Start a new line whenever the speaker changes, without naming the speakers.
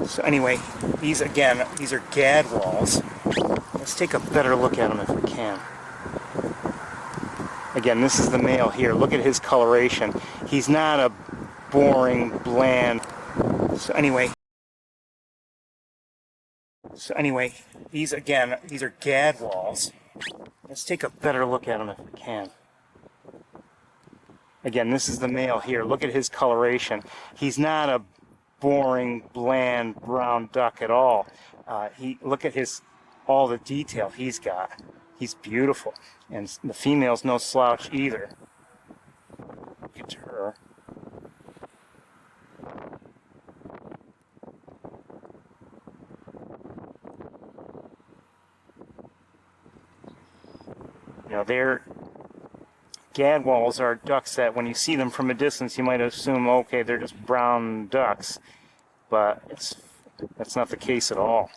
So anyway, these are gadwalls. Let's take a better look at them if we can. Again, this is the male here. Look at his coloration. He's not a boring, bland. So anyway, these are gadwalls. Let's take a better look at them if we can. Again, this is the male here. Look at his coloration. He's not a boring, bland brown duck at all. Look at all the detail he's got. He's beautiful, and the female's no slouch either. Get to her. You know, gadwalls are ducks that when you see them from a distance, you might assume, okay, they're just brown ducks, but that's not the case at all.